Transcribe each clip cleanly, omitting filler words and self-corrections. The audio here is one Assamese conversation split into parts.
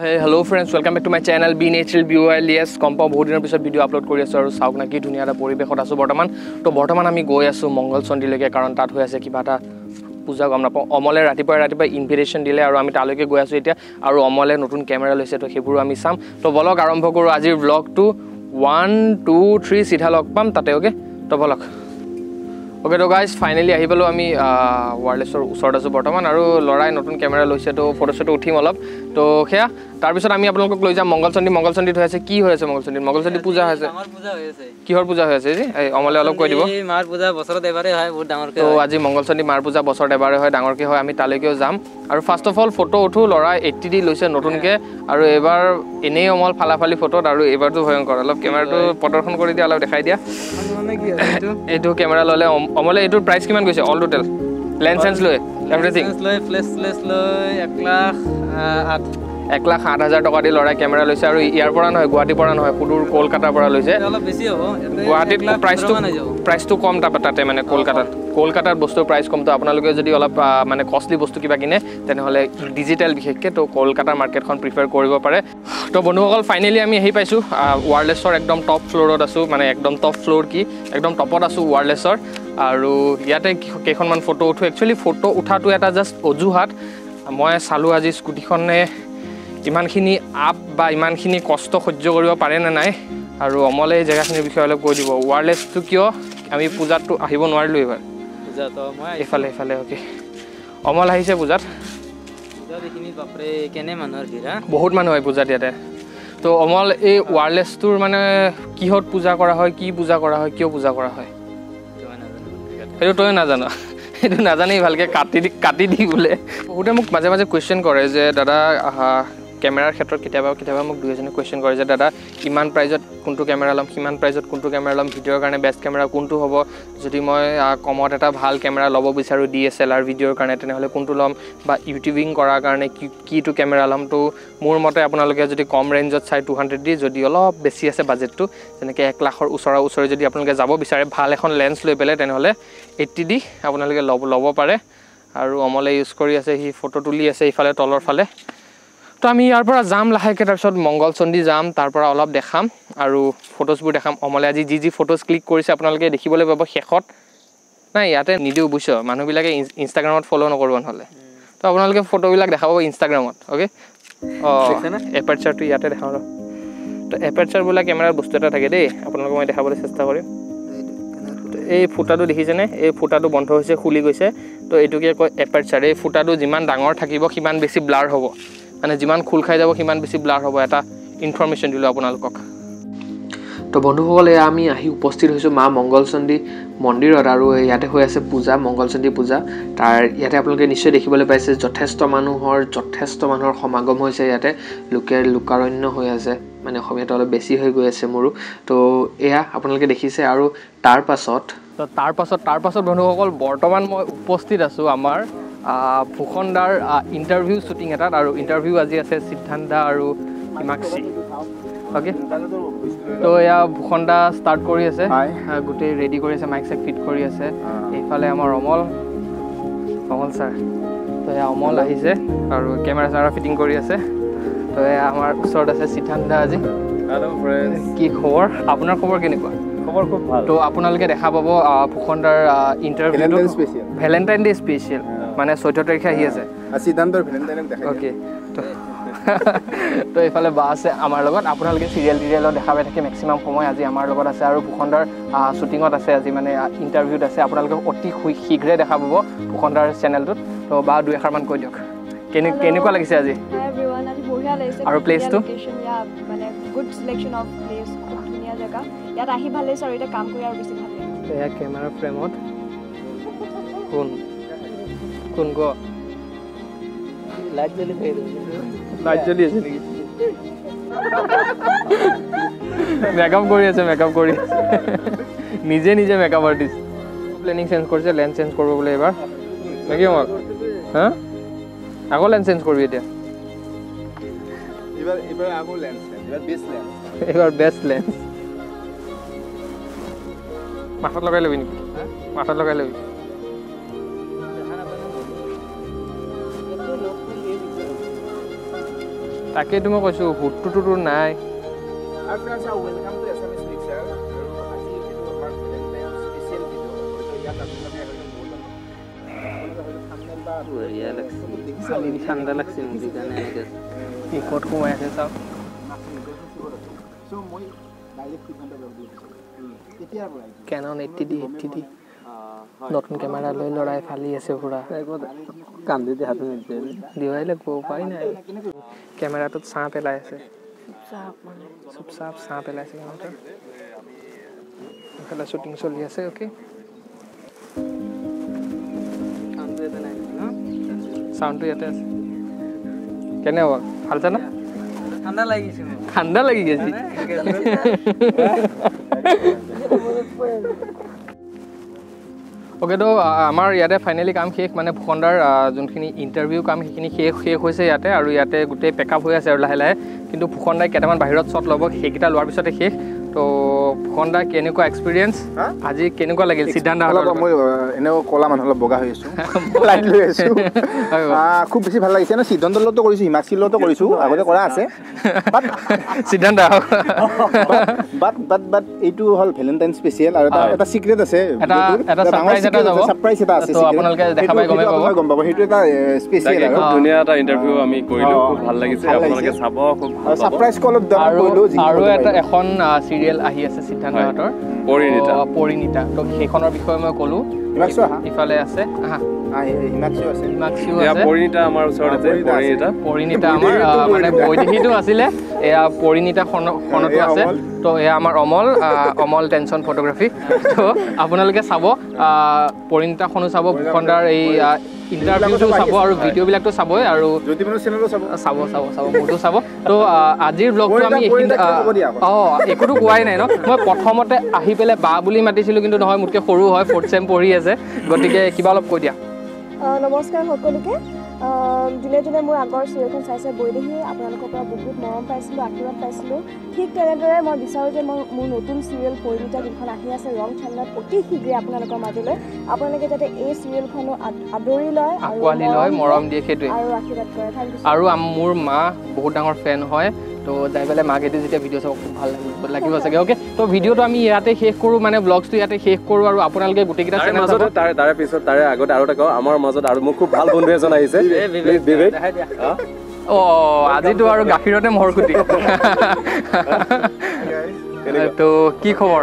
Hey, hello friends, welcome back to my channel Be Natural BOLS কম্পাউ বহুত দিনৰ পিছত ভিডিও আপলোড কৰি আছো আৰু চাওক না কি ধুনীয়া এটা পৰিবেশত আছো বৰ্তমান আমি গৈ আছো মংগল চণ্ডীলৈকে কাৰণ তাত হৈ আছে কিবা এটা পূজা গম নাপাওঁ অমলে ৰাতিপুৱা ইনভিটেশ্যন দিলে আৰু আমি তালৈকে গৈ আছো এতিয়া আৰু অমলে নতুন কেমেৰা লৈছে তো সেইবোৰ আমি চাম তো বলক আৰম্ভ কৰো আজিৰ ব্লগটো 1 2 3 সিধা লগ পাম তাতে ওকে তো বলক Okay, so guys, finally I have আমি wireless ওচৰত আছো বৰ্তমান আৰু লৰাই নতুন কেমেৰা লৈছে তো ফটোশ্বট উঠিম অলপ তো হেয়া তাৰ পিছত আমি আপোনালোকক লৈ যাম মংগলচণ্ডী হৈ আছে কি হৈ আছে মংগলচণ্ডী পূজা হৈছে আমাৰ পূজা হৈ আছে কিহৰ পূজা হৈ আছে এই অমলে অলপ কৈ দিব এই মাৰ পূজা বছৰত এবাৰে হয় বহুত ডাঙৰকৈ তো আজি মংগলচণ্ডী মাৰ পূজা বছৰত এবাৰে হয় ডাঙৰকৈ হয় আমি তালৈকেও যাম আৰু ফাৰ্স্ট অফ অল ফটো উঠো লৰাই 80 ডি লৈছে নতুনকৈ আৰু এবাৰ এনেই অমল ফালাফালি ফটোত আৰু এবাৰটো ভয়ংকৰ অলপ কেমেৰাটো প্ৰদৰ্শন কৰি দিয়া অলপ দেখাই দিয়া মানে কি এইটো কেমেৰা ললে অমলে এইটোৰ প্ৰাইস কিমান গৈছে অল টোটাল লেন্স সেন্স লৈ এভৰিথিং লৈ ফ্লেশ লৈ 1,08,000 টকা দি লৰাই কেমেৰা লৈছে আৰু ইয়াৰ পৰা নহয় গুৱাহাটীৰ পৰা নহয় সুদূৰ কলকাতাৰ পৰা লৈছে অলপ বেছি হ'ব গুৱাহাটীত প্ৰাইসটো কম তাতে মানে কলকাতাত বস্তুৰ প্ৰাইস কম তো আপোনালোকে যদি অলপ মানে কষ্টলি বস্তু কিবা কিনে তেনেহলে ডিজিটাল বিশেষকৈ তো কলকাতাৰ মাৰ্কেটখন প্ৰিফাৰ কৰিব পাৰে তো বন্ধুসকল ফাইনালি আমি আহি পাইছো ওয়াৰলেছৰ একদম টপ ফ্লোৰত আছো মানে একদম টপ ফ্লোৰ কি একদম টপত আছো ওয়াৰলেছৰ আৰু ইয়াতে কেইখনমান ফটো উঠো একচুৱেলি ফটো উঠাটো এটা জাষ্ট অজুহাত মই চালো আজি স্কুটিখনে ইমানখিনি আপ বা ইমানখিনি কষ্ট সহ্য কৰিব পাৰে নে নাই আৰু অমলে এই জেগাখিনিৰ বিষয়ে অলপ কৈ দিব ওয়াৰলেছটো কিয় আমি পূজাতটো আহিব নোৱাৰিলো এবাৰ পূজাটো মই এফালে ওকে অমল আহিছে পূজাত দেখিনি বাপৰে কেনে মানুহৰ ভিৰা বহুত মানুহ হয় পূজাত ইয়াতে তো অমল এই ওয়াৰলেছটোৰ মানে কিহত পূজা কৰা হয় কি পূজা কৰা হয় কিয় পূজা কৰা হয় সেইটো তই নাজানো সেইটো নাজানেই ভালকে কাটি দি বোলে বহুতে মোক মাজে মাজে কুৱেশ্যন কৰে যে দাদা কেমেৰাৰ ক্ষেত্ৰত কেতিয়াবা মোক দুইজনে কুৱেশ্যন কৰে যে দাদা ইমান প্ৰাইজত কোনটো কেমেৰা ল'ম সিমান প্ৰাইজত কোনটো কেমেৰা ল'ম ভিডিঅ'ৰ কাৰণে বেষ্ট কেমেৰা কোনটো হ'ব যদি মই কমত এটা ভাল কেমেৰা ল'ব বিচাৰোঁ DSLR ভিডিঅ'ৰ কাৰণে তেনেহ'লে কোনটো ল'ম বা ইউটিউবিং কৰাৰ কাৰণে কিটো কেমেৰা ল'ম তো মোৰ মতে আপোনালোকে যদি কম ৰেঞ্জত চাই 200 দি যদি অলপ বেছি আছে বাজেটটো যেনেকৈ 1 লাখৰ ওচৰে যদি আপোনালোকে যাব বিচাৰে ভাল এখন লেন্স লৈ পেলাই তেনেহ'লে 80 দি আপোনালোকে ল'ব পাৰে আৰু অমলে ইউজ কৰি আছে সি ফটো তুলি আছে ইফালে তলৰ ফালে তো আমি ইয়াৰ পৰা যাম লাহেকৈ তাৰপিছত মংগলচণ্ডী যাম তাৰ পৰা অলপ দেখাম আৰু ফটোজবোৰ দেখাম অমলে আজি যি ফটোজ ক্লিক কৰিছে আপোনালোকে দেখিবলৈ পাব শেষত নাই ইয়াতে নিদিওঁ বুজিছ মানুহবিলাকে ইনষ্টাগ্ৰামত ফ'ল' নকৰিব নহ'লে তো আপোনালোকে ফটোবিলাক দেখাব ইনষ্টাগ্ৰামত অ'কে এপাৰচাৰটো ইয়াতে দেখাওঁ ৰ তো এপাৰচাৰ বোলা কেমেৰাৰ বস্তু এটা থাকে দেই আপোনালোকক মই দেখাবলৈ চেষ্টা কৰিম এই ফুটাটো দেখিছেনে এই ফুটাটো বন্ধ হৈছে খুলি গৈছে তো এইটোকে কয় এপাৰচাৰ এই ফুটাটো যিমান ডাঙৰ থাকিব সিমান বেছি ব্লাৰ হ'ব মানে যিমান খোল খাই যাব সিমান বেছি ব্লাৰ হ'ব এটা ইনফৰমেশ্যন দিলোঁ আপোনালোকক তো বন্ধুসকলে আমি আহি উপস্থিত হৈছোঁ মা মংগলচণ্ডী মন্দিৰত আৰু ইয়াতে হৈ আছে পূজা মংগলচণ্ডী পূজা তাৰ ইয়াতে আপোনালোকে নিশ্চয় দেখিবলৈ পাইছে যথেষ্ট মানুহৰ সমাগম হৈছে ইয়াতে লোকাৰণ্য হৈ আছে মানে অসমীয়াটো অলপ বেছি হৈ গৈ আছে মোৰো তো এয়া আপোনালোকে দেখিছে আৰু তাৰ পাছত বন্ধুসকল বৰ্তমান মই উপস্থিত আছোঁ আমাৰ ভূষণ দাৰ ইণ্টাৰভিউ শ্বুটিং এটাত আৰু ইণ্টাৰভিউ আজি আছে সিদ্ধান্ত দা আৰু হিমাক্ষী অ'কে তো এয়া ভূষণ দা ষ্টাৰ্ট কৰি আছে গোটেই ৰেডি কৰি আছে মাইক চাইক ফিট কৰি আছে এইফালে আমাৰ অমল ছাৰ তো এয়া অমল আহিছে আৰু কেমেৰা চেমেৰা ফিটিং কৰি আছে তো এয়া আমাৰ ওচৰত আছে সিদ্ধান্ত দা আজি কি খবৰ আপোনাৰ খবৰ কেনেকুৱা খবৰ খুব ভাল তো আপোনালোকে দেখা পাব ভূষণ দাৰ ইণ্টাৰভিউটো ভেলেণ্টাইন ডে স্পেচিয়েল মানে 14 তাৰিখে আহি আছে সিদ্ধান্তৰ ভেলেণ্টাইনক দেখাই অ'কে তো এইফালে বা আছে আমাৰ লগত আপোনালোকে চিৰিয়েলত দেখা পাই থাকে মেক্সিমাম সময় আজি আমাৰ লগত আছে আৰু ভূষণ দাৰ শ্বুটিঙত আছে আজি মানে ইণ্টাৰভিউত আছে আপোনালোকে অতি শীঘ্ৰে দেখা পাব ভূষণ দাৰ চেনেলটোত তো বা দুই এষাৰমান কৈ দিয়ক কেনেকুৱা লাগিছে আজি আৰু প্লেচটো মানে গুড সিলেকশন অফ প্লেস খুব ধুনীয়া জায়গা ইয়াত আহি ভাল লাগিছে আৰু এটা কাম কৰি আৰু বেছি ভাল লাগিছে এয়া কেমেৰা ফ্ৰেমত কোন গো লাইট জ্বলি আছে নেকি মেকআপ কৰি আছে নিজে মেকআপ আৰ্টিষ্ট প্লেনিং চেঞ্জ কৰিছে লেন্স চেঞ্জ কৰিব বোলে এবাৰ নেকি মোক হা আকৌ লেন্স চেঞ্জ কৰিবি এতিয়া এবাৰ বেষ্ট লেন্স মাথাত লগাই ল'বি নেকি মাথাত লগাই ল'বি তাকে তুমি কৈছো হুটটো নাই Our friends are welcome to Assamese Mixer. আজি এইটো আমাৰ Valentine স্পেশাল ভিডিও তো ইয়াত আপোনালোকে থাম্বনেল বা বঢ়িয়া লাগছে খালি ঠাণ্ডা লাগছে মুখি কাৰণে এনেকে এই কোট কমাই আছে চাও সো মই ডাইৰেক্ট সিদ্ধান্ত ল'ব বিচাৰিছো কেতিয়াৰ পৰা Canon 80D নতুন কেমেৰা লৈ লৰাই ফালি আছে পুৰা কান্দি দি হাত নিদিছে দিৱাই লাগব উপায় নাই কেমেৰাটোত ছাঁ পেলাই আছে চুপচাপ ছাঁ পেলাইছে কেমেৰাটো এফালে শ্বুটিং চলি আছে অ'কে সাউন্ডটো ইয়াতে আছে কেনে হ'ব ভালছে না ঠাণ্ডা লাগি গৈছে ওকে তো আমাৰ ইয়াতে ফাইনেলি কাম শেষ মানে ভুখনদাৰ যোনখিনি ইণ্টাৰভিউ কাম সেইখিনি শেষ হৈছে ইয়াতে আৰু ইয়াতে গোটেই পেকআপ হৈ আছে আৰু লাহে লাহে কিন্তু ভুখনদাই কেইটামান বাহিৰত শ্বট ল'ব সেইকেইটা লোৱাৰ পিছতে শেষ তো ভুখনদা কেনেকুৱা এক্সপিৰিয়েঞ্চ আজি কেনেকুৱা লাগিল সিদ্ধান্ত মই এনেও কলা মানুহ অলপ বগা হৈ আছো লাইট লৈ আছো খুব বেছি ভাল লাগিছে না সিদ্ধান্তৰ লগতো কৰিছো হিমাক্ষীৰ লগতো কৰিছো আগতে কৰা আছে সিদ্ধান্ত বাট এইটো হল ভ্যালেন্টাইন স্পেশাল আৰু এটা সিক্ৰেট আছে এটা সাৰপ্ৰাইজ এটা আছে তো আপোনালোকে দেখা পাই গম পাব সেইটো এটা স্পেশাল আৰু ধুনীয়া এটা ইন্টাৰভিউ আমি কৰিলো খুব ভাল লাগিছে আপোনালোকে চাব খুব ভাল সাৰপ্ৰাইজ কলত দাম কৰিলো আৰু এটা এখন সিৰিয়েল আহি আছে সিদ্ধান্তহঁতৰ পৰিণীতা তো সেইখনৰ বিষয়ে মই ক'লো ইফালে আছে হিমাক্ষীও আছে পৰিণীতা আমাৰ ওচৰতে পৰিণীতা আমাৰ মানে বৈদেহীটো আছিলে এয়া পৰিণীতা খনটো আছে তো এয়া আমাৰ অমল টেনচন ফটোগ্ৰাফি তো আপোনালোকে চাব পৰিণীতাখনো চাব ভুখনদাৰ এই ইণ্টাৰভিউটো চাব আৰু ভিডিঅ'বিলাকতো চাবই আৰু চাব মোৰতো চাব তো আজিৰ ব্লগটো আমি একোতো কোৱাই নাই ন মই প্ৰথমতে আহি পেলাই বা বুলি মাতিছিলোঁ কিন্তু নহয় মোতকৈ সৰু হয় 4th চেম পঢ়ি আছে গতিকে কিবা অলপ কৈ দিয়া নমস্কাৰ সকলোকে যোনে যোনে মোৰ আগৰ চিৰিয়েলখন চাইছে বৈদেহী আপোনালোকৰ পৰা বহুত মৰম পাইছিলোঁ আশীৰ্বাদ পাইছিলোঁ ঠিক তেনেদৰে মই বিচাৰোঁ যে মোৰ নতুন চিৰিয়েল পৰিণীতা যিখন আহি আছে ৰং ঠাণ্ডাত অতি শীঘ্ৰে আপোনালোকৰ মাজলৈ আপোনালোকে যাতে এই চিৰিয়েলখনো আদৰি লয় আঁকোৱালি লয় মৰম দিয়ে সেইটোৱে আৰু আশীৰ্বাদ কৰে আৰু মোৰ মা বহুত ডাঙৰ ফেন হয় তো যাই পেলাই মাকেদি যেতিয়া ভিডিঅ' চাব খুব ভাল লাগিব চাগে অ'কে তো ভিডিঅ'টো আমি ইয়াতে শেষ কৰোঁ মানে ব্লগছটো ইয়াতে শেষ কৰোঁ আৰু আপোনালোকে গোটেইকেইটা চেনেল চাব তাৰে পিছত তাৰে আগতে আৰু এটা কওঁ আমাৰ মাজত আৰু মোৰ খুব ভাল বন্ধু এজন আহিছে বিবেক আজিতো আৰু গাখীৰতে মহৰখুটি তো কি খবৰ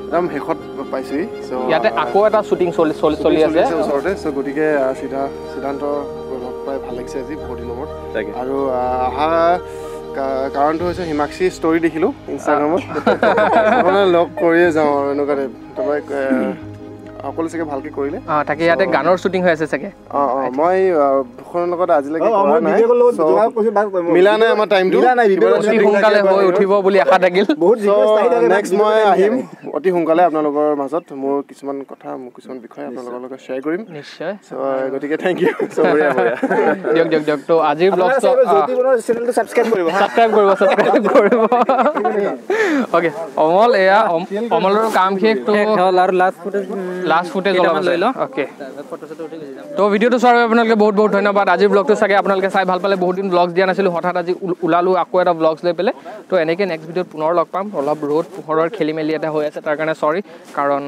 একদম শেষত পাইছোহি ইয়াতে আকৌ এটা শ্বুটিং চলি আছে ওচৰতে গতিকে সিদ্ধান্ত লগ পাই ভাল লাগিছে আজি বহুত দিনৰ মূৰত আৰু অহা কাৰণটো হৈছে হিমাক্ষী ষ্টৰি দেখিলোঁ ইনষ্টাগ্ৰামত লগ কৰিয়ে যাওঁ আৰু এনেকুৱা টাইপ সকলো চাগে ভালকে কৰিলে তাকে ইয়াতে গানৰ শ্বুটিং হৈ আছে চাগে মই ভুখনৰ লগত আজিলৈকে কৰা নাই মিলা নাই আমাৰ টাইমটো অতি সোনকালে হৈ উঠিব বুলি আশা থাকিল নেক্সট মই আহিম অতি সোনকালে আপোনালোকৰ মাজত মোৰ কিছুমান কথা মোৰ কিছুমান বিষয় আপোনালোকৰ লগত শ্বেয়াৰ কৰিম নিশ্চয় গতিকে থেংক ইউ দিয়ক তো আজিৰ ব্লগটো চেনেলটো ছাবস্ক্ৰাইব কৰিব অ'কে অমল এয়া অমলৰ কাম শেষ তো আৰু লাষ্ট ফুটেজ অলপ লৈ লওঁ অ'কে তো ভিডিঅ'টো চোৱাৰ বাবে আপোনালোকে বহুত বহুত ধন্যবাদ আজিৰ ব্লগটো চাগে আপোনালোকে চাই ভাল পালে বহুত দিন ব্লগছ দিয়া নাছিলোঁ হঠাৎ আজি ওলালোঁ আকৌ এটা ব্লগছ লৈ পেলাই তো এনেকৈ নেক্সট ভিডিঅ'ত পুনৰ লগ পাম অলপ ৰ'দ পোহৰৰ খেলি মেলি এটা হৈ আছে তাৰ কাৰণে চৰি কাৰণ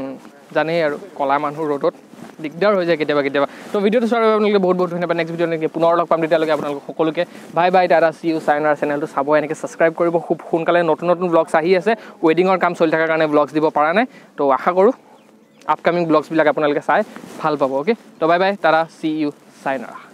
জানেই আৰু কলা মানুহ ৰ'দত দিগদাৰ হৈ যায় কেতিয়াবা তো ভিডিঅ'টো চোৱাৰ বাবে আপোনালোকে বহুত বহুত ধন্যবাদ নেক্সট ভিডিঅ'ত এনেকৈ পুনৰ লগ পাম তেতিয়ালৈকে আপোনালোক সকলোকে বাই টাটা চি ইউ চাইনাৰ চেনেলটো চাব এনেকৈ ছাবস্ক্ৰাইব কৰিব খুব সোনকালে নতুন ব্লগছ আহি আছে ৱেডিঙৰ কাম চলি থকাৰ কাৰণে ব্লগছ দিব পৰা নাই তো আশা কৰোঁ আপকামিং ব্লগছবিলাক আপোনালোকে চাই ভাল পাব অ'কে তো বাই টাটা চি ইউ চাইনাৰ